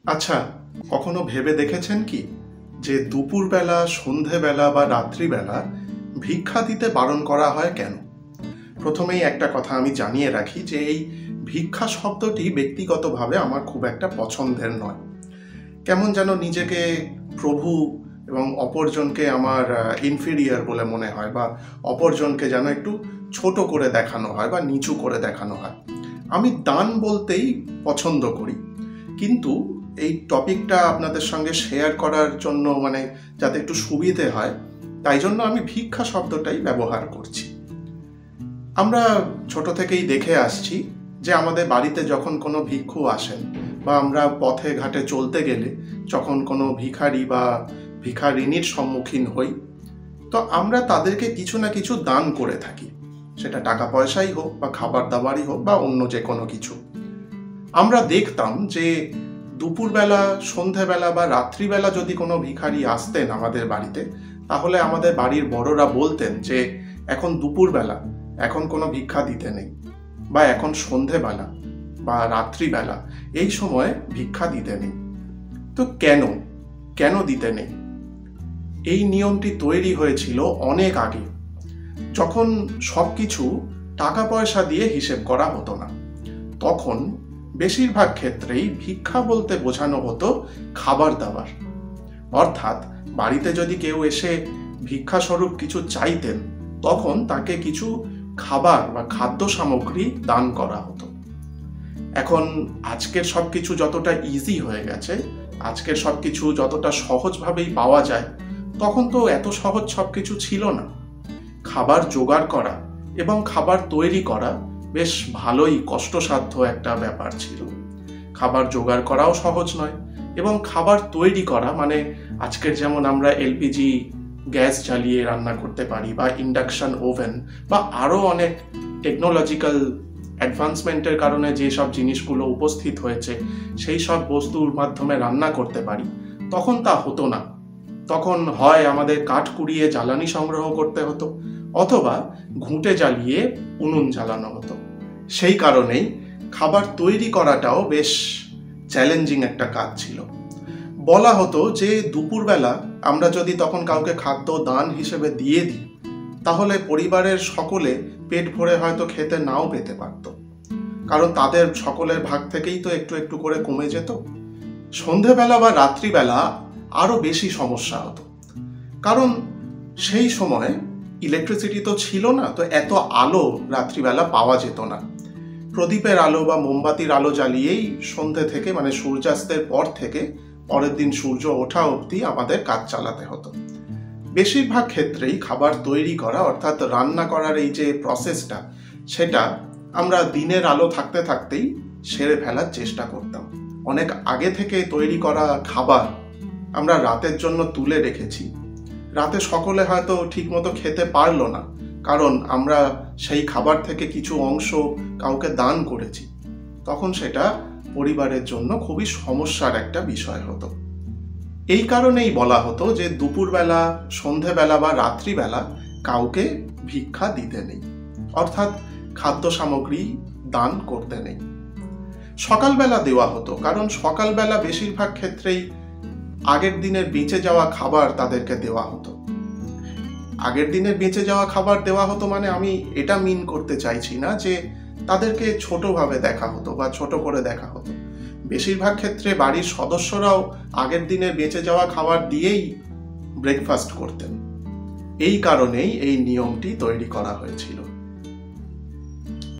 আচ্ছা, কখনো ভেবে দেখেছেন কি যে দুপুরবেলা, সন্ধেবেলা বা রাত্রিবেলা ভিক্ষা দিতে বারণ করা হয় কেন? প্রথমেই একটা কথা আমি জানিয়ে রাখি যে এই ভিক্ষা শব্দটি ব্যক্তিগতভাবে আমার খুব একটা পছন্দের নয়। কেমন যেন নিজেকে প্রভু এবং অপরজনকে আমার ইনফিরিয়র বলে মনে হয়, বা অপরজনকে যেন একটু ছোট করে দেখানো হয় বা নিচু করে দেখানো হয়। আমি দান বলতেই পছন্দ করি, কিন্তু এই টপিকটা আপনাদের সঙ্গে শেয়ার করার জন্য, যাতে একটু সুবিধে হয়, তাই জন্য আমি ভিক্ষা শব্দটাই ব্যবহার করছি। আমরা ছোট থেকেই দেখে আসছি যে আমাদের বাড়িতে যখন কোনো ভিক্ষু আসেন, বা আমরা পথে ঘাটে চলতে গেলে যখন কোনো ভিখারি বা ভিখারিনীর সম্মুখীন হই, তো আমরা তাদেরকে কিছু না কিছু দান করে থাকি। সেটা টাকা পয়সাই হোক, বা খাবার দাবারই হোক, বা অন্য যে কোনো কিছু। আমরা দেখতাম যে দুপুরবেলা, সন্ধেবেলা বা রাত্রিবেলা যদি কোনো ভিখারি আসতেন আমাদের বাড়িতে, তাহলে আমাদের বাড়ির বড়রা বলতেন যে এখন দুপুরবেলা, এখন কোনো ভিক্ষা দিতে নেই, বা এখন সন্ধেবেলা বা রাত্রিবেলা, এই সময় ভিক্ষা দিতে নেই। তো কেন দিতে নেই? এই নিয়মটি তৈরি হয়েছিল অনেক আগে, যখন সবকিছু টাকা পয়সা দিয়ে হিসেব করা হতো না। তখন বেশিরভাগ ক্ষেত্রেই ভিক্ষা বলতে বোঝানো হতো খাবার দাবার। অর্থাৎ বাড়িতে যদি কেউ এসে ভিক্ষা স্বরূপ কিছু চাইতেন, তখন তাকে কিছু খাবার বা খাদ্য সামগ্রী দান করা হতো। এখন আজকের সবকিছু যতটা ইজি হয়ে গেছে, আজকের সবকিছু যতটা সহজভাবেই পাওয়া যায়, তখন তো এত সহজ সবকিছু ছিল না। খাবার জোগাড় করা এবং খাবার তৈরি করা বেশ ভালোই কষ্টসাধ্য একটা ব্যাপার ছিল। খাবার জোগাড় করাও সহজ নয়, এবং খাবার তৈরি করা আজকের যেমন আমরা এলপিজি গ্যাস জ্বালিয়ে রান্না করতে পারি, বা ইন্ডাকশন ওভেন, বা আরও অনেক টেকনোলজিক্যাল অ্যাডভান্সমেন্টের কারণে যেসব জিনিসগুলো উপস্থিত হয়েছে, সেই সব বস্তুর মাধ্যমে রান্না করতে পারি, তখন তা হতো না। তখন হয় আমাদের কাঠ কুড়িয়ে জ্বালানি সংগ্রহ করতে হতো, অথবা ঘুঁটে জ্বালিয়ে উনুন জ্বালানো হতো। সেই কারণেই খাবার তৈরি করাটাও বেশ চ্যালেঞ্জিং একটা কাজ ছিল। বলা হতো যে দুপুরবেলা আমরা যদি তখন কাউকে খাদ্য দান হিসেবে দিয়ে দিই, তাহলে পরিবারের সকলে পেট ভরে হয়তো খেতে নাও পেতে পারত, কারণ তাদের সকলের ভাগ থেকেই তো একটু একটু করে কমে যেত। সন্ধেবেলা বা রাত্রিবেলা আরো বেশি সমস্যা হতো, কারণ সেই সময় ইলেকট্রিসিটি তো ছিল না, তো এত আলো রাত্রিবেলা পাওয়া যেত না। প্রদীপের আলো বা মোমবাতির আলো জ্বালিয়েই সন্ধে থেকে, সূর্যাস্তের পর থেকে পরের দিন সূর্য ওঠা অবধি আমাদের কাজ চালাতে হতো। বেশিরভাগ ক্ষেত্রেই খাবার তৈরি করা, অর্থাৎ রান্না করার এই যে প্রসেসটা, সেটা আমরা দিনের আলো থাকতে থাকতেই সেরে ফেলার চেষ্টা করতাম। অনেক আগে থেকে তৈরি করা খাবার আমরা রাতের জন্য তুলে রেখেছি। রাতে সকলে হয়তো ঠিকমতো খেতে পারলো না, কারণ আমরা সেই খাবার থেকে কিছু অংশ কাউকে দান করেছি। তখন সেটা পরিবারের জন্য খুবই সমস্যার একটা বিষয় হতো। এই কারণেই বলা হতো যে দুপুরবেলা, সন্ধেবেলা বা রাত্রিবেলা কাউকে ভিক্ষা দিতে নেই, অর্থাৎ খাদ্য সামগ্রী দান করতে নেই। সকালবেলা দেওয়া হতো, কারণ সকালবেলা বেশিরভাগ ক্ষেত্রেই আগের দিনের বেঁচে যাওয়া খাবার তাদেরকে দেওয়া হতো। আগের দিনের বেঁচে যাওয়া খাবার দেওয়া হতো আমি এটা মিন করতে চাইছি না যে তাদেরকে ছোটভাবে দেখা হতো বা ছোট করে দেখা হতো। বেশিরভাগ ক্ষেত্রে বাড়ির সদস্যরাও আগের দিনের বেঁচে যাওয়া খাবার দিয়েই ব্রেকফাস্ট করতেন। এই কারণেই এই নিয়মটি তৈরি করা হয়েছিল।